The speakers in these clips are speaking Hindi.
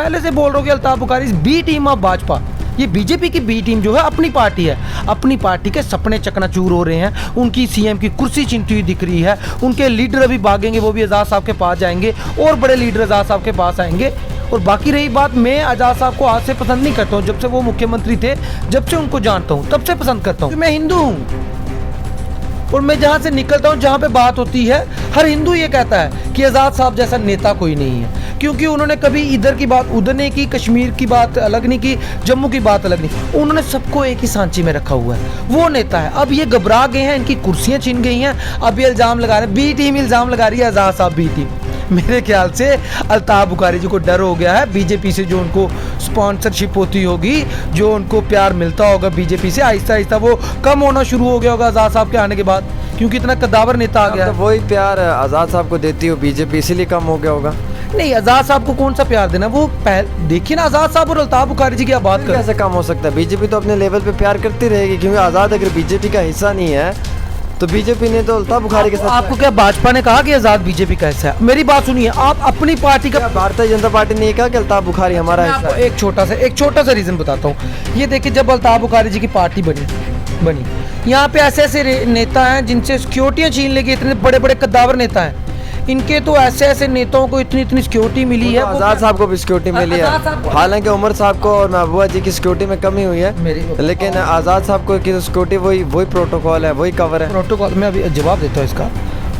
पहले से बोल रहे हो कि Altaf Bukhari B team of Bhajpa. ये बीजेपी की बी टीम जो है अपनी पार्टी है, अपनी पार्टी के सपने चकनाचूर हो रहे हैं, उनकी सीएम की कुर्सी छिनती हुई दिख रही है, उनके लीडर अभी भागेंगे, वो भी आज़ाद साहब के पास जाएंगे और बड़े लीडर आज़ाद साहब के पास आएंगे। और बाकी रही बात, मैं आज़ाद साहब को आज से पसंद नहीं करता हूँ, जब से वो मुख्यमंत्री थे, जब से उनको जानता हूँ तब से पसंद करता हूँ। मैं हिंदू हूँ और मैं जहाँ से निकलता हूँ, जहाँ पे बात होती है, हर हिंदू ये कहता है कि आज़ाद साहब जैसा नेता कोई नहीं है, क्योंकि उन्होंने कभी इधर की बात उधर नहीं की, कश्मीर की बात अलग नहीं की, जम्मू की बात अलग नहीं, उन्होंने सबको एक ही सांचे में रखा हुआ है। वो नेता है। अब ये घबरा गए हैं, इनकी कुर्सियाँ छीन गई हैं, अब ये इल्ज़ाम लगा रहे हैं, बी टीम इल्ज़ाम लगा रही है आज़ाद साहब बी टीम। मेरे ख्याल से अल्ताफ बुखारी जी को डर हो गया है बीजेपी से, जो उनको स्पॉन्सरशिप होती होगी, जो उनको प्यार मिलता होगा बीजेपी से, आहिस्ता आहिस्ता वो कम होना शुरू हो गया होगा आज़ाद साहब के आने के बाद, क्योंकि इतना कदावर नेता आ गया। तो वही प्यार आज़ाद साहब को देती हो बीजेपी, इसीलिए कम हो गया होगा। नहीं, आज़ाद साहब को कौन सा प्यार देना, वो देखिए ना, आज़ाद साहब और अल्ताफ बुखारी जी की आप बात करें, कैसे कम हो सकता है? बीजेपी तो अपने लेवल पे प्यार करती रहेगी, क्योंकि आज़ाद अगर बीजेपी का हिस्सा नहीं है तो बीजेपी ने तो अल्ताफ बुखारी के साथ। आपको क्या भाजपा ने कहा कि आज़ाद बीजेपी का हिस्सा है? मेरी बात सुनिए, आप अपनी पार्टी का, भारतीय जनता पार्टी ने कहा कि अल्ताफ बुखारी हमारा हिस्सा है। एक छोटा सा रीजन बताता हूँ। ये देखिए, जब अल्ताफ बुखारी जी की पार्टी बनी यहाँ पे ऐसे ऐसे नेता हैं जिनसे सिक्योरिटियाँ छीन लेगी, इतने बड़े बड़े कद्दावर नेता हैं, इनके तो ऐसे ऐसे नेताओं को इतनी इतनी सिक्योरिटी मिली है। आज़ाद साहब को भी सिक्योरिटी मिली है, हालांकि उमर साहब को और महबूबा जी की सिक्योरिटी में कमी हुई है, लेकिन आज़ाद साहब को की सिक्योरिटी वही प्रोटोकॉल है, वही कवर है। प्रोटोकॉल में अभी जवाब देता हूँ इसका।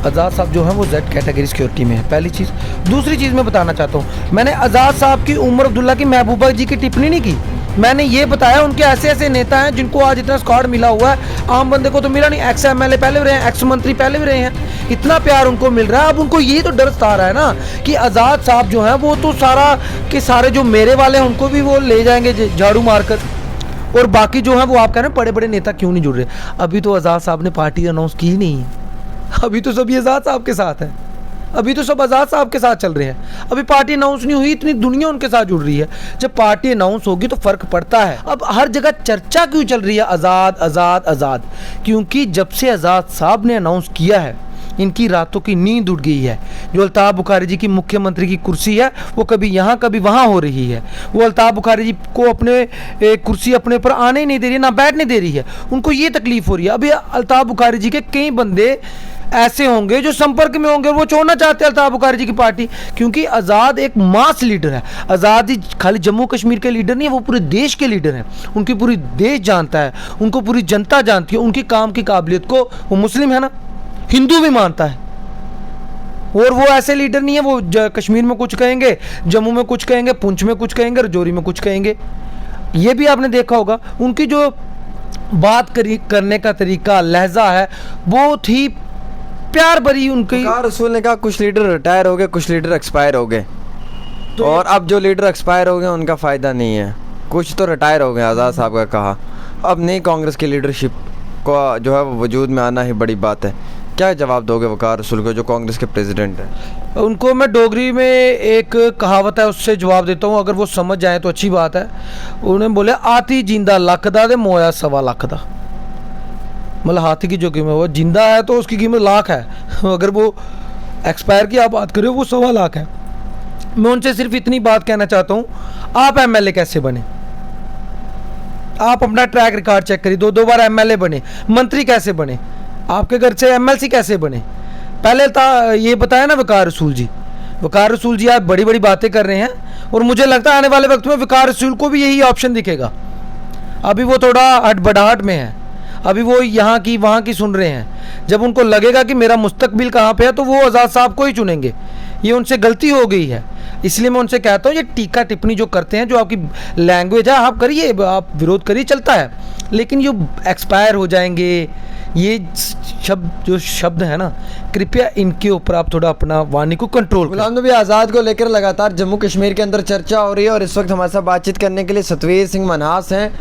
आज़ाद साहब जो है वो जेड कैटेगरी सिक्योरिटी में है, पहली चीज़। दूसरी चीज़ मैं बताना चाहता हूँ, मैंने आज़ाद साहब की, उमर अब्दुल्ला की, महबूबा जी की टिप्पणी नहीं की, मैंने ये बताया उनके ऐसे ऐसे नेता हैं जिनको आज इतना स्क्वाड मिला हुआ है, आम बंदे को तो मिला नहीं। एक्स एमएलए पहले भी रहे हैं, एक्स मंत्री पहले भी रहे हैं, इतना प्यार उनको मिल रहा है। अब उनको यही तो डर सता रहा है ना कि आज़ाद साहब जो हैं वो तो सारा के सारे जो मेरे वाले हैं उनको भी वो ले जाएंगे झाड़ू मारकर, और बाकी जो है वो आप कह रहे हैं बड़े बड़े नेता क्यों नहीं जुड़ रहे। अभी तो आज़ाद साहब ने पार्टी अनाउंस की ही नहीं है, अभी तो सभी आज़ाद साहब के साथ है, अभी तो सब आज़ाद साहब के साथ चल रहे हैं। अभी पार्टी अनाउंस नहीं हुई, इतनी दुनिया उनके साथ जुड़ रही है। जब पार्टी अनाउंस होगी तो फर्क पड़ता है। अब हर जगह चर्चा क्यों चल रही है आज़ाद आज़ाद आज़ाद? क्योंकि जब से आज़ाद साहब ने अनाउंस किया है, इनकी रातों की नींद उड़ गई है। जो अल्ताफ बुखारी जी की मुख्यमंत्री की कुर्सी है वो कभी यहाँ कभी वहाँ हो रही है। वो अल्ताफ बुखारी जी को अपने कुर्सी अपने ऊपर आने ही नहीं दे रही है, ना बैठने दे रही है, उनको ये तकलीफ हो रही है। अभी अल्ताफ बुखारी जी के कई बंदे ऐसे होंगे जो संपर्क में होंगे, वो छोड़ना चाहते हैं अल्ताफ बुखारी जी की पार्टी, क्योंकि आज़ाद एक मास लीडर है। आज़ाद ही खाली जम्मू कश्मीर के लीडर नहीं है, वो पूरे देश के लीडर हैं। उनकी पूरी देश जानता है, उनको पूरी जनता जानती है, उनकी काम की काबिलियत को। वो मुस्लिम है ना, हिंदू भी मानता है, और वो ऐसे लीडर नहीं है वो कश्मीर में कुछ कहेंगे, जम्मू में कुछ कहेंगे, पुंछ में कुछ कहेंगे, रजौरी में कुछ कहेंगे। ये भी आपने देखा होगा, उनकी जो बात करने का तरीका, लहजा है, बहुत ही प्यार भरी उनकी। रसूल ने कहा कुछ लीडर रिटायर हो गए, कुछ लीडर एक्सपायर हो गए, तो और अब जो लीडर एक्सपायर हो गए उनका फ़ायदा नहीं है, कुछ तो रिटायर हो गए। आज़ाद साहब का कहा अब नई कांग्रेस की लीडरशिप को जो है वो वजूद में आना ही बड़ी बात है। क्या जवाब दोगे वकार रसूल को, जो कांग्रेस के प्रेसिडेंट हैं? उनको मैं डोगरी में एक कहावत है उससे जवाब देता हूँ, अगर वो समझ जाए तो अच्छी बात है। उन्होंने बोले आती जिंदा लख दा ते मोया सवा लख दा। मतलब हाथी की जो कीमत, वो जिंदा है तो उसकी कीमत लाख है, अगर वो एक्सपायर की आप बात करें वो 1.25 लाख है। मैं उनसे सिर्फ इतनी बात कहना चाहता हूँ, आप एमएलए कैसे बने? आप अपना ट्रैक रिकॉर्ड चेक करिए, 2 बार एमएलए बने, मंत्री कैसे बने, आपके घर से एमएलसी कैसे बने? पहले था ये बताया ना वकार रसूल जी। वकार रसूल जी आप बड़ी बड़ी बातें कर रहे हैं, और मुझे लगता है आने वाले वक्त में वकार रसूल को भी यही ऑप्शन दिखेगा। अभी वो थोड़ा हटबड़ाहट में है, अभी वो यहाँ की वहाँ की सुन रहे हैं। जब उनको लगेगा कि मेरा मुस्तकबिल कहाँ पे है तो वो आज़ाद साहब को ही चुनेंगे। ये उनसे गलती हो गई है, इसलिए मैं उनसे कहता हूँ ये टीका टिप्पणी जो करते हैं, जो आपकी लैंग्वेज है आप करिए, आप विरोध करिए, चलता है, लेकिन जो एक्सपायर हो जाएंगे ये जो शब्द है ना, कृपया इनके ऊपर आप थोड़ा अपना वाणी को कंट्रोल। गुलाम नबी आज़ाद को लेकर लगातार जम्मू कश्मीर के अंदर चर्चा हो रही है, और इस वक्त हमारे साथ बातचीत करने के लिए सतवीर सिंह मनहास हैं,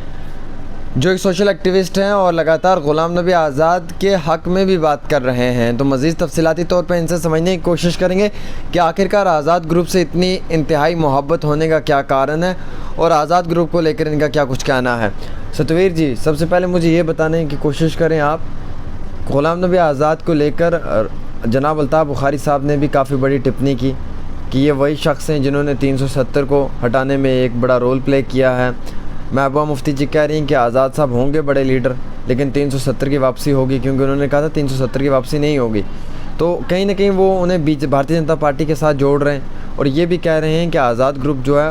जो एक सोशल एक्टिविस्ट हैं और लगातार ग़ुलाम नबी आज़ाद के हक़ में भी बात कर रहे हैं। तो मज़ीद तफसीलाती तौर पर इनसे समझने की कोशिश करेंगे कि आखिरकार आज़ाद ग्रुप से इतनी इंतहाई मोहब्बत होने का क्या कारण है, और आज़ाद ग्रुप को लेकर इनका क्या कुछ कहना है। सतवीर जी, सबसे पहले मुझे ये बताने की कोशिश करें आप, ग़ुलाम नबी आज़ाद को लेकर जनाब अल्ताफ़ बुखारी साहब ने भी काफ़ी बड़ी टिप्पणी की कि ये वही शख्स हैं जिन्होंने 370 को हटाने में एक बड़ा रोल प्ले किया है। महबूबा मुफ्ती जी कह रही हैं कि आज़ाद साहब होंगे बड़े लीडर, लेकिन 370 की वापसी होगी, क्योंकि उन्होंने कहा था 370 की वापसी नहीं होगी। तो कहीं ना कहीं वो उन्हें भारतीय जनता पार्टी के साथ जोड़ रहे हैं और ये भी कह रहे हैं कि आज़ाद ग्रुप जो है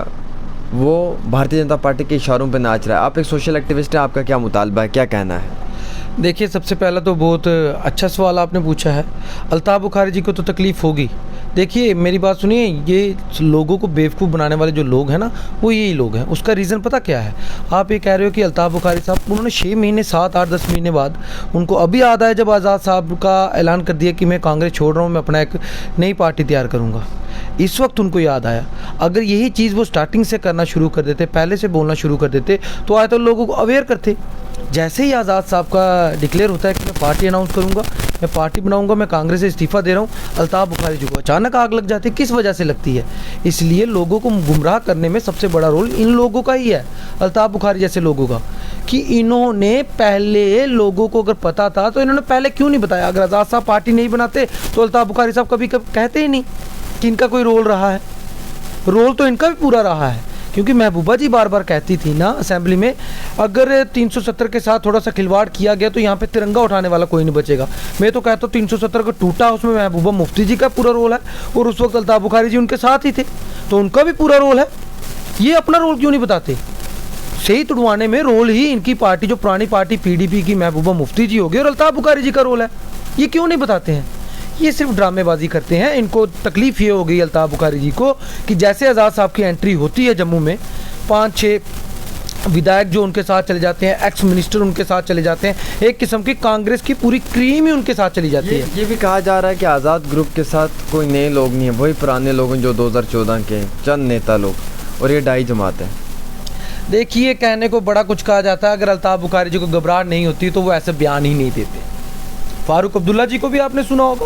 वो भारतीय जनता पार्टी के इशारों पर नाच रहा है। आप एक सोशल एक्टिविस्ट हैं, आपका क्या मुतालबा है, क्या कहना है? देखिए, सबसे पहला तो बहुत अच्छा सवाल आपने पूछा है। अल्ताफ़ बुखारी जी को तो तकलीफ़ होगी। देखिए मेरी बात सुनिए, ये लोगों को बेवकूफ़ बनाने वाले जो लोग हैं ना, वो यही लोग हैं। उसका रीज़न पता क्या है? आप ये कह रहे हो कि अल्ताफ़ बुखारी साहब, उन्होंने 6 महीने 7 8 10 महीने बाद उनको अभी याद आया जब आज़ाद साहब का ऐलान कर दिया कि मैं कांग्रेस छोड़ रहा हूँ, मैं अपना एक नई पार्टी तैयार करूँगा। इस वक्त उनको याद आया। अगर यही चीज़ वो स्टार्टिंग से करना शुरू कर देते, पहले से बोलना शुरू कर देते, तो आए तो लोगों को अवेयर करते। जैसे ही आज़ाद साहब का डिक्लेयर होता है कि मैं पार्टी अनाउंस करूंगा, मैं पार्टी बनाऊंगा, मैं कांग्रेस से इस्तीफ़ा दे रहा हूं, अल्ताफ़ बुखारी जी को अचानक आग लग जाती है। किस वजह से लगती है? इसलिए लोगों को गुमराह करने में सबसे बड़ा रोल इन लोगों का ही है, अल्ताफ़ बुखारी जैसे लोगों का, कि इन्होंने पहले लोगों को अगर पता था तो इन्होंने पहले क्यों नहीं बताया? अगर आज़ाद साहब पार्टी नहीं बनाते तो अल्ताफ़ बुखारी साहब कभी कहते ही नहीं कि इनका कोई रोल रहा है। रोल तो इनका भी पूरा रहा है, क्योंकि महबूबा जी बार बार कहती थी ना असेंबली में, अगर 370 के साथ थोड़ा सा खिलवाड़ किया गया तो यहाँ पे तिरंगा उठाने वाला कोई नहीं बचेगा। मैं तो कहता हूँ 370 का टूटा, उसमें महबूबा मुफ्ती जी का पूरा रोल है और उस वक्त अल्ताफ़ बुखारी जी उनके साथ ही थे, तो उनका भी पूरा रोल है। ये अपना रोल क्यों नहीं बताते? सही तुड़वाने में रोल ही इनकी पार्टी, जो पुरानी पार्टी PDP की, महबूबा मुफ्ती जी होगी और अल्ताफ़ बुखारी जी का रोल है। ये क्यों नहीं बताते हैं? ये सिर्फ ड्रामेबाजी करते हैं। इनको तकलीफ़ ये हो गई अल्ताफ़ बुखारी जी को कि जैसे आज़ाद साहब की एंट्री होती है जम्मू में, 5-6 विधायक जो उनके साथ चले जाते हैं, एक्स मिनिस्टर उनके साथ चले जाते हैं, एक किस्म की कांग्रेस की पूरी क्रीम ही उनके साथ चली जाती है। ये भी कहा जा रहा है कि आज़ाद ग्रुप के साथ कोई नए लोग नहीं है, वही पुराने लोग हैं जो 2014 के चंद नेता लोग, और ये डाई जमात है। देखिए, कहने को बड़ा कुछ कहा जाता है, अगर अल्ताफ़ बुखारी जी को घबराहट नहीं होती तो वो ऐसे बयान ही नहीं देते। फारूक अब्दुल्ला जी को भी आपने सुना होगा,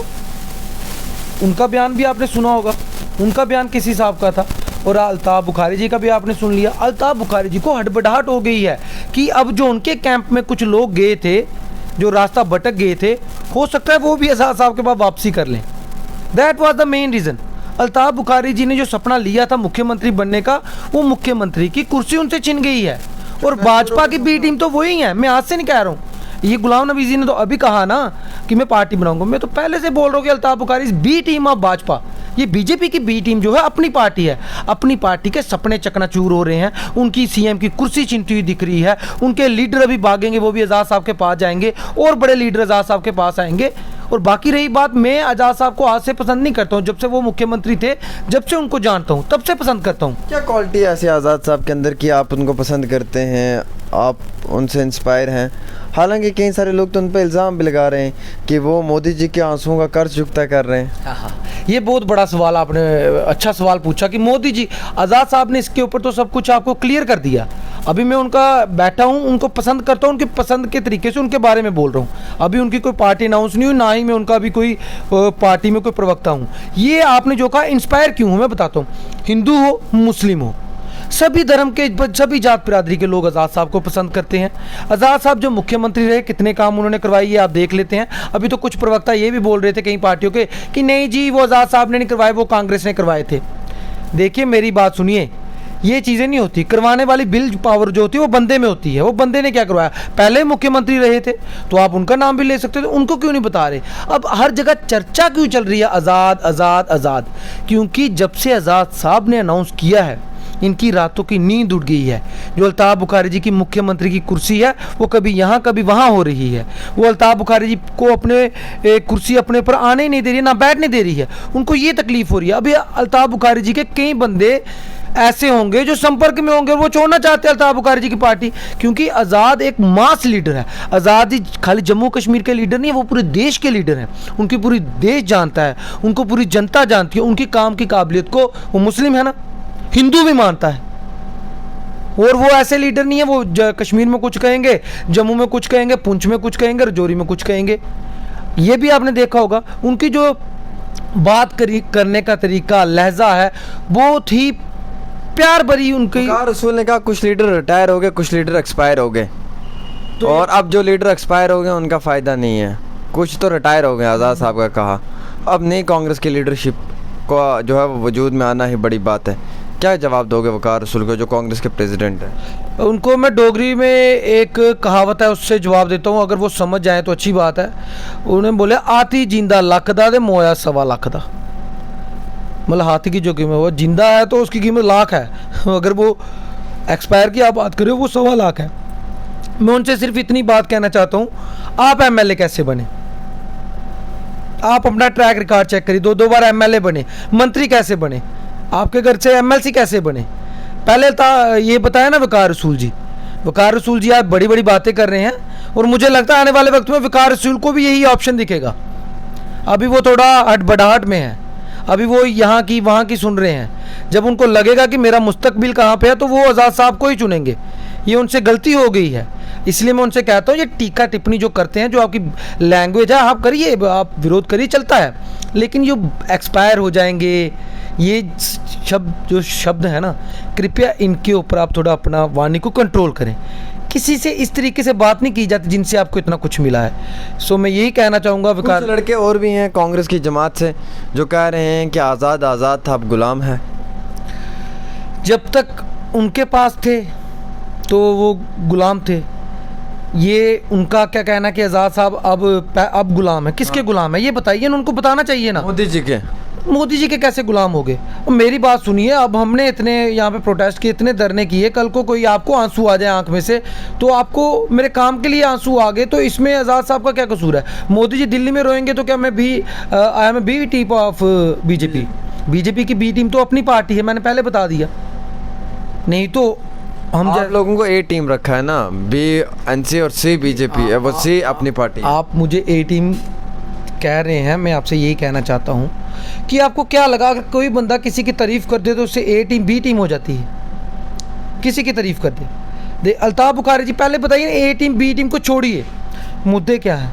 उनका बयान भी आपने सुना होगा, उनका बयान किस हिसाब का था। और अल्ताफ़ बुखारी जी का भी आपने सुन लिया। अल्ताफ़ बुखारी जी को हड़बड़ाहट हो गई है कि अब जो उनके कैंप में कुछ लोग गए थे, जो रास्ता भटक गए थे, हो सकता है वो भी आज़ाद साहब के बाद वापसी कर लें। That was the main reason. Altaf Bukhari ji ने जो सपना लिया था मुख्यमंत्री बनने का, वो मुख्यमंत्री की कुर्सी उनसे छिन गई है। और भाजपा की बी टीम तो वही है, मैं आज से नहीं कह रहा हूँ। ये गुलाम नबी जी ने तो अभी कहा ना कि मैं पार्टी बनाऊंगा। मैं तो पहले से बोल रहा हूँ कि Altaf Bukhari B team of Bhajpa. ये बीजेपी की बी टीम जो है अपनी पार्टी है, अपनी पार्टी के सपने चकनाचूर हो रहे हैं, उनकी सीएम की कुर्सी छिनती हुई दिख रही है, उनके लीडर अभी भागेंगे, वो भी आज़ाद साहब के पास जाएंगे और बड़े लीडर आज़ाद साहब के पास आएंगे। और बाकी रही बात, मैं आज़ाद साहब को आज से पसंद नहीं करता हूँ, जब से वो मुख्यमंत्री थे, जब से उनको जानता हूँ तब से पसंद करता हूँ। क्या क्वालिटी है ऐसी आज़ाद साहब के अंदर कि आप उनको पसंद करते हैं, आप उनसे इंस्पायर हैं? हालांकि कई सारे लोग तो उन पर इल्ज़ाम भी लगा रहे हैं कि वो मोदी जी के आंसुओं का कर्ज चुकता कर रहे हैं। हाँ, ये बहुत बड़ा सवाल आपने, अच्छा सवाल पूछा कि मोदी जी, आज़ाद साहब ने इसके ऊपर तो सब कुछ आपको क्लियर कर दिया। अभी मैं उनका बैठा हूँ, उनको पसंद करता हूँ, उनकी पसंद के तरीके से उनके बारे में बोल रहा हूँ। अभी उनकी कोई पार्टी अनाउंस नहीं हुई, ना ही मैं उनका भी कोई पार्टी में कोई प्रवक्ता हूँ। ये आपने जो कहा, इंस्पायर क्यों हूँ मैं बताता हूँ। हिंदू हो, मुस्लिम हो, सभी धर्म के, सभी जात बिरादरी के लोग आज़ाद साहब को पसंद करते हैं। आज़ाद साहब जो मुख्यमंत्री रहे, कितने काम उन्होंने करवाए ये आप देख लेते हैं। अभी तो कुछ प्रवक्ता ये भी बोल रहे थे कई पार्टियों के कि नहीं जी वो आज़ाद साहब ने नहीं करवाए, वो कांग्रेस ने करवाए थे। देखिए मेरी बात सुनिए, ये चीज़ें नहीं होती। करवाने वाली बिल पावर जो होती है वो बंदे में होती है। वो बंदे ने क्या करवाया, पहले मुख्यमंत्री रहे थे तो आप उनका नाम भी ले सकते थे, उनको क्यों नहीं बता रहे? अब हर जगह चर्चा क्यों चल रही है आज़ाद आज़ाद आज़ाद? क्योंकि जब से आज़ाद साहब ने अनाउंस किया है, इनकी रातों की नींद उड़ गई है। जो अल्ताफ़ बुखारी जी की मुख्यमंत्री की कुर्सी है, वो कभी यहाँ कभी वहाँ हो रही है। वो अल्ताफ़ बुखारी जी को अपने कुर्सी अपने ऊपर आने ही नहीं दे रही है, ना बैठने दे रही है। उनको ये तकलीफ़ हो रही है। अभी अल्ताफ़ बुखारी जी के कई बंदे ऐसे होंगे जो संपर्क में होंगे, वो छोड़ना चाहते हैं अल्ताफ़ बुखारी जी की पार्टी, क्योंकि आज़ाद एक मास लीडर है। आज़ाद ही खाली जम्मू कश्मीर के लीडर नहीं है, वो पूरे देश के लीडर हैं। उनकी पूरी देश जानता है, उनको पूरी जनता जानती है, उनकी काम की काबिलियत को। वो मुस्लिम है ना, हिंदू भी मानता है। और वो ऐसे लीडर नहीं है वो कश्मीर में कुछ कहेंगे, जम्मू में कुछ कहेंगे, पुंछ में कुछ कहेंगे, रजौरी में कुछ कहेंगे। ये भी आपने देखा होगा, उनकी जो बात करने का तरीका, लहजा है, बहुत ही प्यार भरी उनकी। रसूल ने कहा कुछ लीडर रिटायर हो गए, कुछ लीडर एक्सपायर हो गए, तो और अब जो लीडर एक्सपायर हो गए उनका फ़ायदा नहीं है। कुछ तो रिटायर हो गए, आज़ाद साहब का कहा। अब नई कांग्रेस की लीडरशिप आपका जो है वो वजूद में आना ही बड़ी बात है। क्या जवाब दोगे वकार रसूल को, जो कांग्रेस के प्रेसिडेंट हैं? उनको मैं डोगरी में एक कहावत है उससे जवाब देता हूँ, अगर वो समझ जाए तो अच्छी बात है। उन्हें बोले आती जिंदा लख दा ते मोया सवा लख दा। मतलब हाथी की जो कीमत, वो जिंदा है तो उसकी कीमत लाख है, अगर वो एक्सपायर की आप बात करें वो 1.25 लाख है। मैं उनसे सिर्फ इतनी बात कहना चाहता हूँ, आप एमएलए कैसे बने? आप अपना ट्रैक रिकॉर्ड चेक करिए, 2 बार एमएलए बने, मंत्री कैसे बने, आपके घर से एमएलसी कैसे बने? पहले ये बताया ना वकार रसूल जी। वकार रसूल जी आप बड़ी बड़ी बातें कर रहे हैं, और मुझे लगता है आने वाले वक्त में वकार रसूल को भी यही ऑप्शन दिखेगा। अभी वो थोड़ा हड़बड़ाहट में है, अभी वो यहाँ की वहाँ की सुन रहे हैं। जब उनको लगेगा कि मेरा मुस्तकबिल कहाँ पे है तो वो आज़ाद साहब को ही चुनेंगे। ये उनसे गलती हो गई है, इसलिए मैं उनसे कहता हूँ ये टीका टिप्पणी जो करते हैं, जो आपकी लैंग्वेज है आप करिए, आप विरोध करिए, चलता है, लेकिन जो एक्सपायर हो जाएंगे ये जो शब्द है ना, कृपया इनके ऊपर आप थोड़ा अपना वाणी को कंट्रोल करें। किसी से इस तरीके से बात नहीं की जाती जिनसे आपको इतना कुछ मिला है। सो मैं यही कहना चाहूँगा। कुछ लड़के और भी हैं कांग्रेस की जमात से जो कह रहे हैं कि आज़ाद आज़ाद था, अब गुलाम है। जब तक उनके पास थे तो वो गुलाम थे। ये उनका क्या कहना कि आज़ाद साहब अब गुलाम है। किसके गुलाम है ये बताइए ना, उनको बताना चाहिए ना। मोदी जी के। मोदी जी के कैसे गुलाम हो गए? मेरी बात सुनिए, अब हमने इतने यहाँ पे प्रोटेस्ट किए, इतने धरने किए, कल को कोई आपको आंसू आ जाए आंख में से तो आपको मेरे काम के लिए आंसू आ गए, तो इसमें आज़ाद साहब का क्या कसूर है? मोदी जी दिल्ली में रोएंगे तो क्या मैं भी I am B team of BJP? BJP की बी टीम तो अपनी पार्टी है, मैंने पहले बता दिया। नहीं तो हम आप लोगों को ए टीम रखा है ना, बी एनसी और सी बीजेपी है, वो सी अपनी पार्टी। आप मुझे ए टीम कह रहे हैं, मैं आपसे यही कहना चाहता हूँ कि आपको क्या लगा अगर कोई बंदा किसी की तारीफ़ कर दे तो उससे ए टीम बी टीम हो जाती है? किसी की तारीफ़ कर दे अल्ताफ़ बुखारी जी, पहले बताइए ना, ए टीम बी टीम को छोड़िए, मुद्दे क्या है?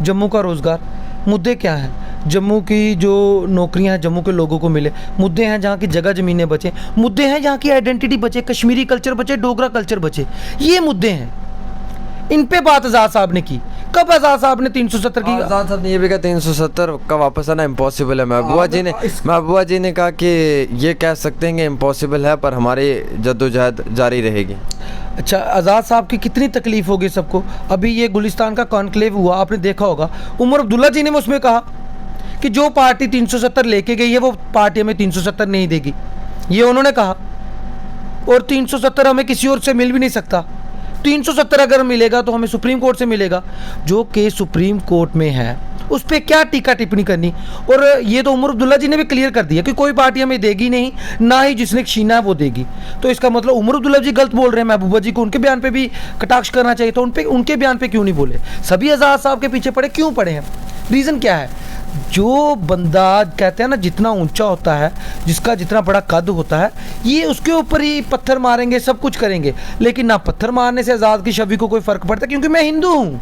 जम्मू का रोज़गार, मुद्दे क्या है? जम्मू की जो नौकरियां हैं जम्मू के लोगों को मिले, मुद्दे हैं जहाँ की जगह ज़मीनें बचे, मुद्दे हैं जहाँ की आइडेंटिटी बचे, कश्मीरी कल्चर बचे, डोगरा कल्चर बचे, ये मुद्दे हैं। इन पे बात आज़ाद साहब ने की। कब आज़ाद साहब ने 370 की? आज़ाद साहब ने ये भी कहा 370 का वापस आना इम्पॉसिबल है। महबूबा जी ने कहा कि ये कह सकते हैं कि इम्पॉसिबल है, पर हमारी जद्दोजहद जारी रहेगी। अच्छा, आज़ाद साहब की कितनी तकलीफ़ होगी सबको। अभी ये गुलिस्तान का कॉन्क्लेव हुआ, आपने देखा होगा, उमर अब्दुल्ला जी ने उसमें कहा कि जो पार्टी 370 लेके गई है वो पार्टी हमें 370 नहीं देगी, ये उन्होंने कहा। और 370 हमें किसी और से मिल भी नहीं सकता। 370 अगर मिलेगा तो हमें सुप्रीम कोर्ट से मिलेगा। जो केस सुप्रीम कोर्ट में है उस पर क्या टीका टिप्पणी करनी। और ये तो उमर अब्दुल्ला जी ने भी क्लियर कर दिया कि कोई पार्टी हमें देगी नहीं, ना ही जिसने छीना है वो देगी। तो इसका मतलब उमर अब्दुल्ला जी गलत बोल रहे हैं। महबूबा जी को उनके बयान पे भी कटाक्ष करना चाहिए था, उनके बयान पे क्यों नहीं बोले? सभी आज़ाद साहब के पीछे पड़े, क्यों पड़े हैं? रीज़न क्या है? जो बंदा कहते हैं ना जितना ऊंचा होता है, जिसका जितना बड़ा कद होता है, ये उसके ऊपर ही पत्थर मारेंगे, सब कुछ करेंगे, लेकिन ना पत्थर मारने से आज़ाद की छवि को कोई फ़र्क पड़ता, क्योंकि मैं हिंदू हूँ।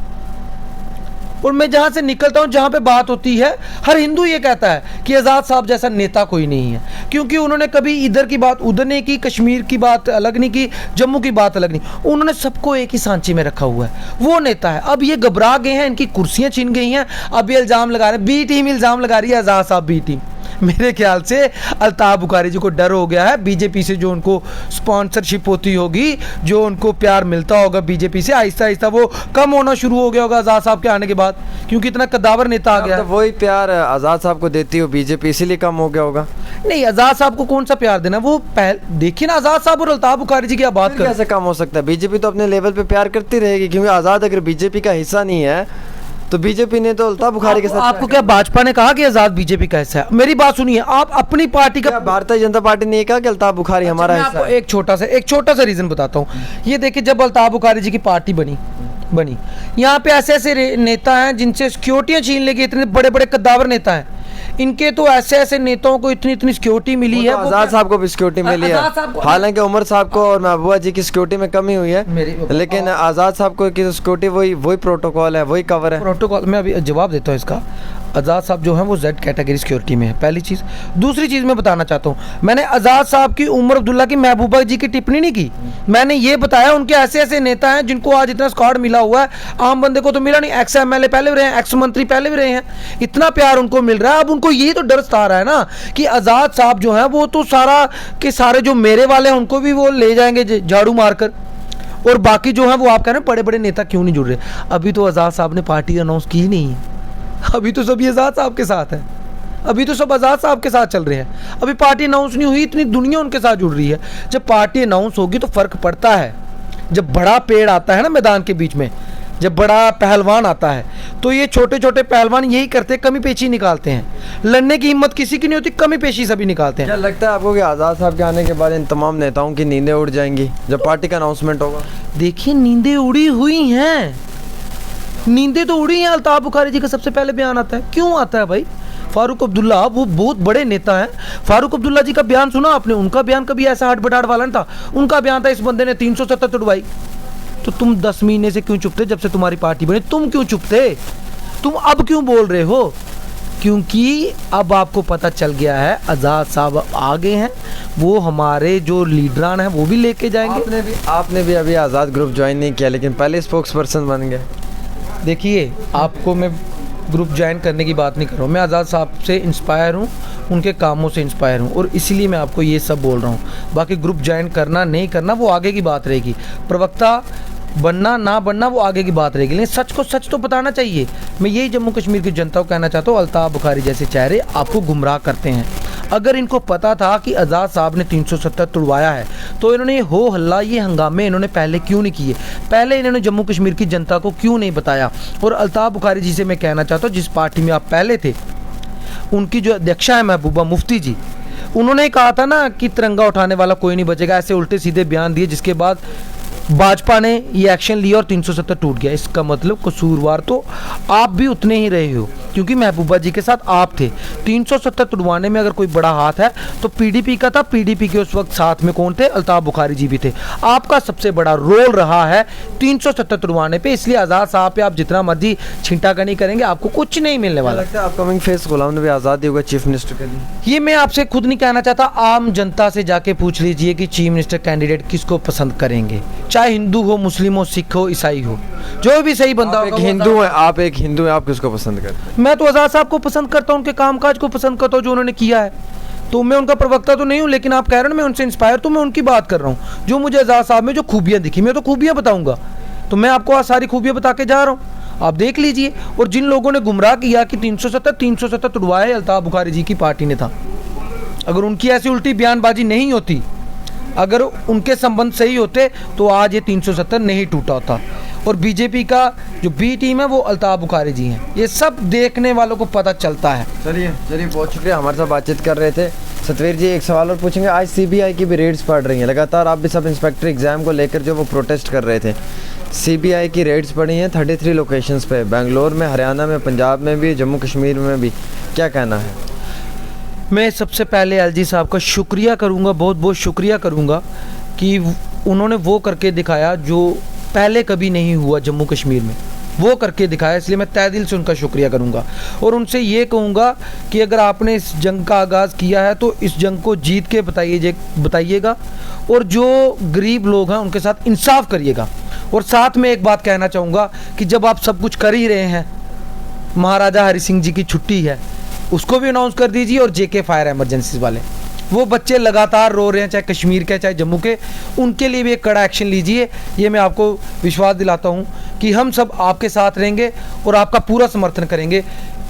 और मैं जहाँ से निकलता हूँ, जहाँ पे बात होती है, हर हिंदू ये कहता है कि आज़ाद साहब जैसा नेता कोई नहीं है, क्योंकि उन्होंने कभी इधर की बात उधर नहीं की, कश्मीर की बात अलग नहीं की, जम्मू की बात अलग नहीं, उन्होंने सबको एक ही सांचे में रखा हुआ है। वो नेता है। अब ये घबरा गए हैं, इनकी कुर्सियाँ छीन गई हैं, अब ये इल्ज़ाम लगा रहे हैं, बी टीम इल्ज़ाम लगा रही है आज़ाद साहब बी टीम। मेरे ख्याल से अल्ताफ़ बुखारी जी को डर हो गया है बीजेपी से, जो उनको स्पॉन्सरशिप होती होगी, जो उनको प्यार मिलता होगा बीजेपी से, आहिस्ता आहिस्ता वो कम होना शुरू हो गया होगा आज़ाद साहब के आने के बाद, क्योंकि इतना कद्दावर नेता आ गया। तो वही प्यार आज़ाद साहब को देती हो बीजेपी, इसीलिए कम हो गया होगा। नहीं, आज़ाद साहब को कौन सा प्यार देना? वो देखिए ना, आज़ाद साहब और अल्ताफ़ बुखारी जी की बात कर, कैसे कम हो सकता है? बीजेपी तो अपने लेवल पे प्यार करती रहेगी, क्योंकि आज़ाद अगर बीजेपी का हिस्सा नहीं है तो बीजेपी ने तो अल्ताफ़ बुखारी के साथ। आपको क्या भाजपा ने कहा कि आज़ाद बीजेपी का हिस्सा है? मेरी बात सुनिए, आप अपनी पार्टी का, भारतीय जनता पार्टी ने कहा कि अल्ताफ़ बुखारी हमारा हिस्सा है। एक छोटा सा रीजन बताता हूँ। ये देखिए, जब अल्ताफ़ बुखारी जी की पार्टी बनी, यहाँ पे ऐसे ऐसे नेता हैं जिनसे सिक्योरिटियाँ छीन लेगी, इतने बड़े बड़े कद्दावर नेता हैं, इनके तो ऐसे ऐसे नेताओं को इतनी इतनी सिक्योरिटी मिली है। आज़ाद साहब को भी सिक्योरिटी मिली है, हालांकि उमर साहब को और महबूबा जी की सिक्योरिटी में कमी हुई है, लेकिन आज़ाद साहब को की सिक्योरिटी वही प्रोटोकॉल है, वही कवर है। प्रोटोकॉल मैं अभी जवाब देता हूँ इसका। आज़ाद साहब जो हैं वो जेड कैटेगरी सिक्योरिटी में है, पहली चीज़। दूसरी चीज़ मैं बताना चाहता हूँ, मैंने आज़ाद साहब की, उमर अब्दुल्ला की, महबूबा जी की टिप्पणी नहीं की। मैंने ये बताया उनके ऐसे ऐसे नेता हैं जिनको आज इतना स्क्वाड मिला हुआ है, आम बंदे को तो मिला नहीं। एक्स एमएलए पहले भी रहे हैं, एक्स मंत्री पहले भी रहे हैं, इतना प्यार उनको मिल रहा है। अब उनको यही तो डर सता रहा है ना कि आज़ाद साहब जो हैं वो तो सारा के सारे जो मेरे वाले हैं उनको भी वो ले जाएंगे झाड़ू मारकर, और बाकी जो है वो आप कह रहे हैं बड़े बड़े नेता क्यों नहीं जुड़ रहे। अभी तो आज़ाद साहब ने पार्टी अनाउंस की नहीं है, अभी तो सभी आज़ाद साहब के साथ है, अभी तो सब आज़ाद साहब के साथ चल रहे हैं। अभी पार्टी अनाउंस नहीं हुई, इतनी दुनिया उनके साथ जुड़ रही है। जब पार्टी अनाउंस होगी तो फ़र्क पड़ता है। जब बड़ा पेड़ आता है ना मैदान के बीच में, जब बड़ा पहलवान आता है, तो ये छोटे छोटे पहलवान यही करते हैं, कमी पेशी निकालते हैं। लड़ने की हिम्मत किसी की नहीं होती, कमी पेशी सभी निकालते हैं। क्या लगता है आपको कि आज़ाद साहब के आने के बाद इन तमाम नेताओं की नींदें उड़ जाएंगी जब पार्टी का अनाउंसमेंट होगा? देखिए नींदें उड़ी हुई हैं, नींदें तो उड़ी हैं। अल्ताफ बुखारी जी का सबसे पहले बयान आता है। क्यों आता है भाई? फारूक अब्दुल्ला वो बहुत बड़े नेता हैं। फारूक अब्दुल्ला जी का बयान सुना आपने? उनका बयान कभी ऐसा हट बटाट वाला नहीं था। उनका बयान था इस बंदे ने 370 तोड़वाई। तो तुम 10 महीने से क्यों चुप थे? जब से तुम्हारी पार्टी बनी तुम क्यों चुप थे? तुम अब क्यों बोल रहे हो? क्योंकि अब आपको पता चल गया है आज़ाद साहब आ गए हैं, वो हमारे जो लीडरान हैं वो भी लेके जाएंगे। आपने भी अभी आज़ाद ग्रुप ज्वाइन नहीं किया, लेकिन पहले स्पोक्स पर्सन बन गए। देखिए आपको मैं ग्रुप ज्वाइन करने की बात नहीं कर रहा हूँ, मैं आज़ाद साहब से इंस्पायर हूँ, उनके कामों से इंस्पायर हूँ, और इसीलिए मैं आपको ये सब बोल रहा हूँ। बाकी ग्रुप ज्वाइन करना नहीं करना वो आगे की बात रहेगी, प्रवक्ता बनना ना बनना वो आगे की बात रहेगी, लेकिन सच को सच तो बताना चाहिए। मैं यही जम्मू कश्मीर की जनता को कहना चाहता हूँ, अल्ताफ बुखारी जैसे चेहरे आपको गुमराह करते हैं। अगर इनको पता था कि आज़ाद साहब ने 370 तुड़वाया है तो इन्होंने ये हो हल्ला, ये हंगामे इन्होंने पहले क्यों नहीं किए? पहले इन्होंने जम्मू कश्मीर की जनता को क्यों नहीं बताया? और अल्ताफ बुखारी जी से मैं कहना चाहता हूँ, जिस पार्टी में आप पहले थे, उनकी जो अध्यक्षा है महबूबा मुफ्ती जी, उन्होंने कहा था ना कि तिरंगा उठाने वाला कोई नहीं बचेगा, ऐसे उल्टे सीधे बयान दिए, जिसके बाद भाजपा ने ये एक्शन लिया और 370 टूट गया। इसका मतलब कसूरवार तो आप भी उतने ही रहे हो, क्योंकि महबूबा जी के साथ आप थे। 370 तुड़वाने में अगर कोई बड़ा हाथ है तो पीडीपी का था। पीडीपी के उस वक्त साथ में कौन थे? अल्ताफ बुखारी जी भी थे। आपका सबसे बड़ा रोल रहा है 370 तुड़वाने पे, इसलिए आज़ाद साहब पे आप जितना मर्जी छिंटागनी करेंगे आपको कुछ नहीं मिलने वाला। लगता है अपकमिंग फेस गुलाम नबी आज़ाद ही होगा चीफ मिनिस्टर के लिए? ये मैं आपसे खुद नहीं कहना चाहता, आम जनता से जाके पूछ लीजिए कि चीफ मिनिस्टर कैंडिडेट किसको पसंद करेंगे, चाहे हिंदू हो, मुस्लिम हो, सिख हो, ईसाई हो, जो भी सही बंदा होगा। हिंदू है आप, एक हिंदू है, आप किसको पसंद करते हैं? मैं तो आज़ाद साहब को पसंद करता हूँ, उनके कामकाज को पसंद करता हूँ जो उन्होंने किया है। तो मैं उनका प्रवक्ता तो नहीं हूँ, लेकिन आप कह रहे हो ना मैं उनसे इंस्पायर, तो मैं उनकी बात कर रहा हूँ। जो मुझे आज़ाद साहब में जो खूबियाँ दिखी, मैं तो खूबियाँ बताऊँगा, तो मैं आपको आज सारी खूबियाँ बता के जा रहा हूँ, आप देख लीजिए। और जिन लोगों ने गुमराह किया कि 370 तुड़वाए अल्ताफ बुखारी जी की पार्टी ने था, अगर उनकी ऐसी उल्टी बयानबाजी नहीं होती, अगर उनके संबंध सही होते तो आज ये 370 नहीं टूटा होता। और बीजेपी का जो बी टीम है वो अल्ताफ बुखारी जी हैं, ये सब देखने वालों को पता चलता है। चलिए बहुत शुक्रिया, हमारे साथ बातचीत कर रहे थे। सतवीर जी एक सवाल और पूछेंगे, आज सीबीआई की भी रेड्स पड़ रही हैं लगातार, आप भी सब इंस्पेक्टर एग्जाम को लेकर जो वो प्रोटेस्ट कर रहे थे, सीबीआई की रेड्स पड़ी हैं 33 लोकेशंस पे, बेंगलोर में, हरियाणा में, पंजाब में भी, जम्मू कश्मीर में भी, क्या कहना है? मैं सबसे पहले एलजी साहब का शुक्रिया करूंगा, बहुत बहुत शुक्रिया करूंगा कि उन्होंने वो करके दिखाया जो पहले कभी नहीं हुआ जम्मू कश्मीर में, वो करके दिखाया, इसलिए मैं तहे दिल से उनका शुक्रिया करूंगा। और उनसे ये कहूँगा कि अगर आपने इस जंग का आगाज़ किया है तो इस जंग को जीत के बताइएगा, और जो गरीब लोग हैं उनके साथ इंसाफ करिएगा। और साथ में एक बात कहना चाहूँगा कि जब आप सब कुछ कर ही रहे हैं, महाराजा हरि सिंह जी की छुट्टी है, उसको भी अनाउंस कर दीजिए। और जेके फायर एमरजेंसी वाले वो बच्चे लगातार रो रहे हैं, चाहे कश्मीर के चाहे जम्मू के, उनके लिए भी एक कड़ा एक्शन लीजिए। ये मैं आपको विश्वास दिलाता हूँ कि हम सब आपके साथ रहेंगे और आपका पूरा समर्थन करेंगे।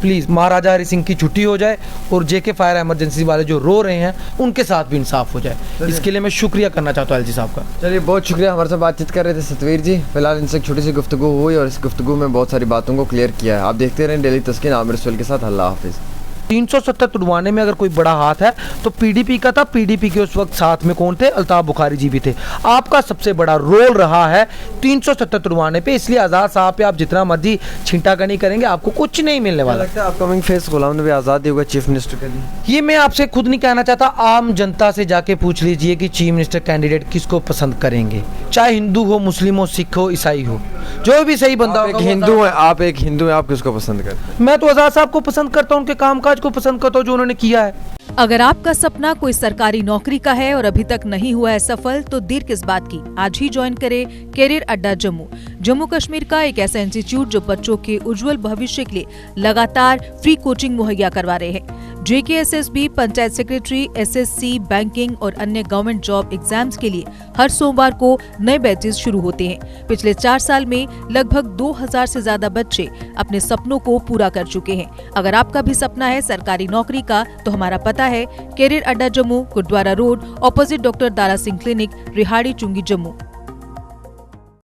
प्लीज़ महाराजा हरि सिंह की छुट्टी हो जाए और जेके फायर एमरजेंसी वाले जो रो रहे हैं उनके साथ भी इंसाफ हो जाए, इसके लिए मैं शुक्रिया करना चाहता हूँ एलजी साहब का। चलिए बहुत शुक्रिया, हमारे साथ बातचीत कर रहे थे सतवीर जी। फिलहाल इनसे एक छोटी सी गुफ्तगू हुई और इस गुफ्तगू में बहुत सारी बातों को क्लियर किया है। आप देखते रहें डेली तस्कीन, आमिर रसूल के साथ। अल्लाह हाफिज़। 370 तुड़वाने में अगर कोई बड़ा हाथ है तो पीडीपी का था। पीडीपी के उस वक्त साथ में कौन थे? अल्ताफ बुखारी जी भी थे। आपका सबसे बड़ा रोल रहा है 370 तुड़वाने पे, इसलिए आज़ाद साहब पे आप जितना मर्जी छिंटागनी करेंगे आपको कुछ नहीं मिलने वाला। लगता है अपकमिंग फेस गुलाम नबी आज़ाद ही होगा चीफ मिनिस्टर के लिए? ये मैं आपसे खुद नहीं कहना चाहता, आम जनता से जाके पूछ लीजिए कि चीफ मिनिस्टर कैंडिडेट किसको पसंद करेंगे, चाहे हिंदू हो, मुस्लिम हो, सिख हो, ईसाई हो, जो भी सही बंदा होगा। हिंदू है आप, एक हिंदू है, आप किसको पसंद करते हैं? मैं तो आज़ाद साहब को पसंद करता हूँ, उनके कामकाज को पसंद करता हूँ जो उन्होंने किया है। अगर आपका सपना कोई सरकारी नौकरी का है और अभी तक नहीं हुआ है सफल, तो देर किस बात की, आज ही ज्वाइन करें कैरियर अड्डा जम्मू। जम्मू कश्मीर का एक ऐसा इंस्टीट्यूट जो बच्चों के उज्जवल भविष्य के लिए लगातार फ्री कोचिंग मुहैया करवा रहे हैं। JKSSB, panchayat secretary, SSC, banking और अन्य गवर्नमेंट जॉब एग्जाम्स के लिए हर सोमवार को नए बैचेस शुरू होते हैं। पिछले 4 साल में लगभग 2000 से ज्यादा बच्चे अपने सपनों को पूरा कर चुके हैं। अगर आपका भी सपना है सरकारी नौकरी का, तो हमारा पता है Career Adda Jammu, Gurudwara road, opposite doctor Dara Singh clinic, Rehari Chungi, Jammu.